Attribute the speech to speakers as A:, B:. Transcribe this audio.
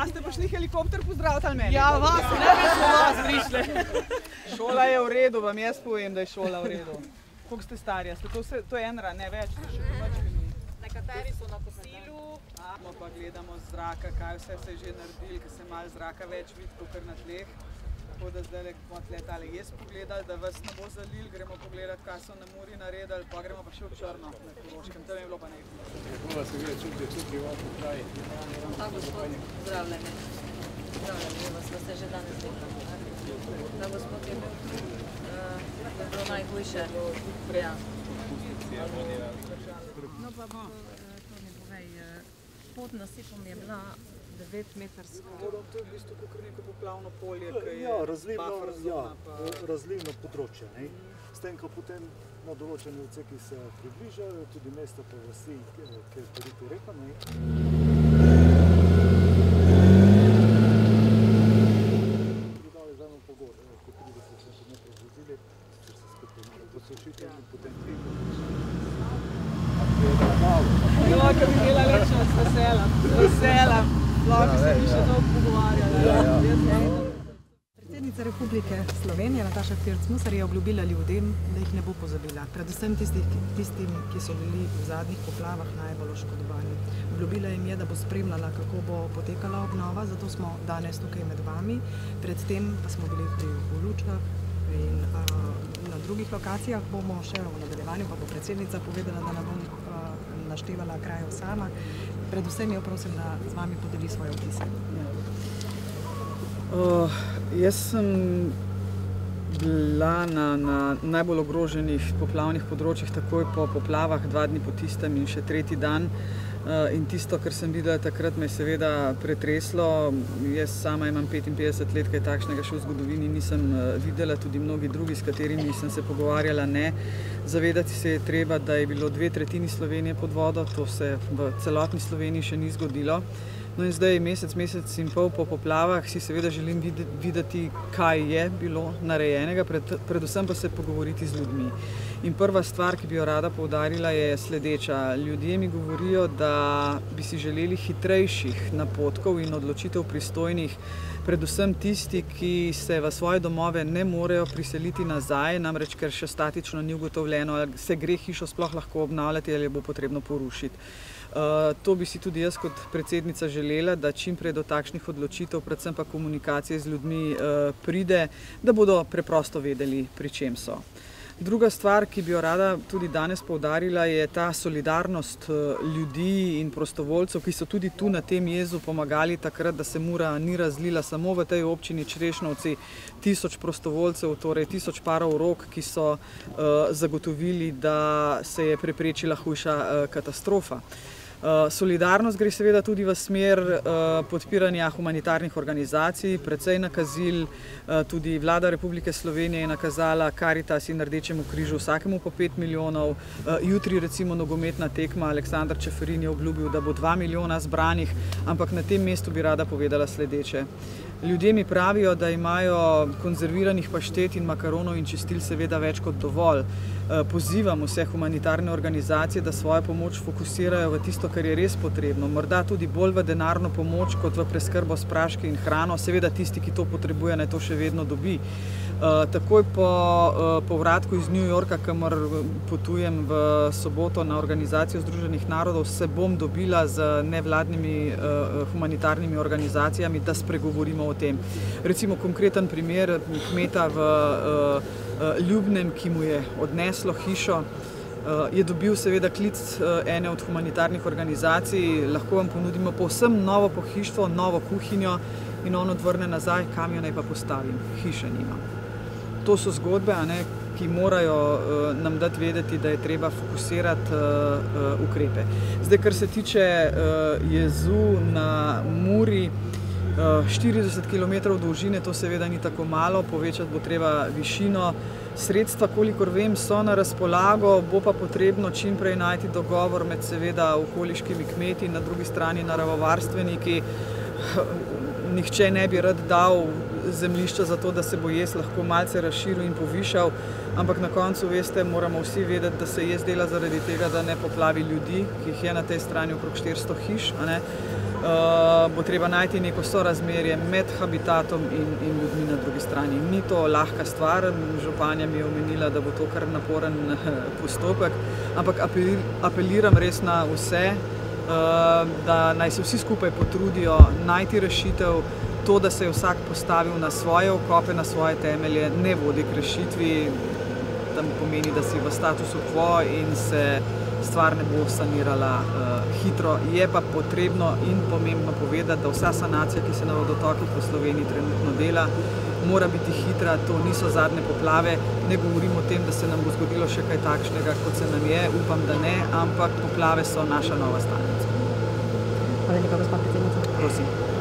A: A ste prišli helikopter pozdraviti ali meni?
B: Ja, vas, ne bi smo vas prišli.
A: Šola je v redu, vam jaz povem, da je šola v redu. Koliko ste stari? To je enra, ne več, še pomačkani.
B: Nekateri so na kosilu.
A: Pa gledamo z zraka, kaj vse se je že naredili, ker se malo zraka več vidi, kot na tleh. Tako da zdaj bomo tle tale jaz pogledali, da vas ne bo zalil, gremo pogledati, kaj so na Muri naredili, pa gremo pa še v Črno na Koroškem, tam je bilo pa nekaj.
C: Kako vas je videti, čutite, čuti vam počaj?
B: Pa gospod, zdravljeni. Zdravljeni, vas ste že danes videli. Da gospod je bilo najhujše. Ja. No pa to mi povej, pod nasipom je bila 9-metrska.
A: To je v bistvu kot neko poplavno polje, ki je
D: razlivno,
A: buffer zona.
D: razlivno področje. Ne? S tem, ko potem na določeni odseki se približajo, tudi mesta po vasi, kjer koriti reka. Pridali zajmo po gor, po 30 cm vozili, ker se skupaj malo posušiti in potem
A: Jo, ko bi imela lečno z veselem. Lahko se mi še dolgo pogovarjali.
E: Predsednica Republike Slovenije Nataša Pirc-Musar je obljubila ljudem, da jih ne bo pozabila. Predvsem tistim, ki so bili v zadnjih poplavah najbolj oškodovani. Obljubila jim je, da bo spremljala, kako bo potekala obnova, zato smo danes tukaj med vami. Predtem pa smo bili pri Lučkah in na drugih lokacijah bomo še v nadaljevanju, pa bo predsednica povedala, da ne bom naštevala krajev sama. Predvsem jo prosim, da z vami podeli svoje vtise.
A: Jaz sem bila na najbolj ogroženih poplavnih področjih takoj po poplavah, 2 dni po tistem in še 3. dan. In tisto, kar sem videla takrat, me je seveda pretreslo. Jaz sama imam 55 let, kaj takšnega še v zgodovini nisem videla, tudi mnogi drugi, s katerimi sem se pogovarjala, ne. Zavedati se je treba, da je bilo 2/3 Slovenije pod vodo, to se v celotni Sloveniji še ni zgodilo. No in zdaj mesec in pol po poplavah si seveda želim videti, kaj je bilo narejenega, predvsem pa se pogovoriti z ljudmi. In prva stvar, ki bi jo rada poudarila, je sledeča. Ljudje mi govorijo, da bi si želeli hitrejših napotkov in odločitev pristojnih, predvsem tisti, ki se v svoje domove ne morejo priseliti nazaj, namreč ker še statično ni ugotovljeno, ali se gre hišo sploh lahko obnavljati ali jo bo potrebno porušiti. To bi si tudi jaz kot predsednica želela, da čim prej do takšnih odločitev, predvsem pa komunikacije z ljudmi pride, da bodo preprosto vedeli, pri čem so. Druga stvar, ki bi jo rada tudi danes poudarila, je ta solidarnost ljudi in prostovoljcev, ki so tudi tu na tem jezu pomagali takrat, da se Mura ni razlila. Samo v tej občini Črešnovci 1000 prostovoljcev, torej 1000 parov rok, ki so zagotovili, da se je preprečila hujša katastrofa. Solidarnost gre seveda tudi v smer podpiranja humanitarnih organizacij, precej nakazil, tudi Vlada Republike Slovenije je nakazala Karitas in Rdečemu križu vsakemu po 5 milijonov. Jutri recimo nogometna tekma, Aleksandar Čeferin je obljubil, da bo 2 milijona zbranih, ampak na tem mestu bi rada povedala sledeče. Ljudje mi pravijo, da imajo konzerviranih paštet in makaronov in čistil seveda več kot dovolj. Pozivam vse humanitarne organizacije, da svojo pomoč fokusirajo v tisto, kar je res potrebno. Morda tudi bolj v denarno pomoč, kot v preskrbo s praški in hrano. Seveda tisti, ki to potrebuje, naj to še vedno dobi. Takoj po povratku iz New Yorka, kamor potujem v soboto na organizacijo Združenih narodov, se bom dobila z nevladnimi humanitarnimi organizacijami, da spregovorimo o tem. Recimo konkreten primer kmeta v Ljubnem, ki mu je odneslo hišo, je dobil seveda klic ene od humanitarnih organizacij, lahko vam ponudimo povsem novo pohištvo, novo kuhinjo, in on odvrne nazaj, kam jo naj pa postavim, hiše nima. To so zgodbe, ki morajo nam dati vedeti, da je treba fokusirati ukrepe. Zdaj, kar se tiče jezu na Muri, 40 km dolžine, to seveda ni tako malo, povečati bo treba višino. Sredstva, kolikor vem, so na razpolago, bo pa potrebno čim prej najti dogovor med seveda okoliškimi kmeti in na drugi strani naravovarstveniki. Nihče ne bi rad dal zemljišča za to, da se bo jez lahko malce razširil in povišal, ampak na koncu, veste, moramo vsi vedeti, da se jez dela zaradi tega, da ne poplavi ljudi, ki jih je na tej strani okrog 400 hiš, a ne. Bo treba najti neko sorazmerje med habitatom in ljudmi na drugi strani. Ni to lahka stvar, županja mi je omenila, da bo to kar naporen postopek, ampak apeliram res na vse, da naj se vsi skupaj potrudijo najti rešitev. To, da se je vsak postavil na svoje okope, na svoje temelje, ne vodi k rešitvi, tam pomeni, da si v statusu quo in se stvar ne bo sanirala hitro. Je pa potrebno in pomembno povedati, da vsa sanacija, ki se na vodotokih v Sloveniji trenutno dela, mora biti hitra, to niso zadnje poplave. Ne govorim o tem, da se nam bo zgodilo še kaj takšnega, kot se nam je, upam, da ne, ampak poplave so naša nova stalnica.
F: Hvala lepa, gospa predsednica.
A: Prosim.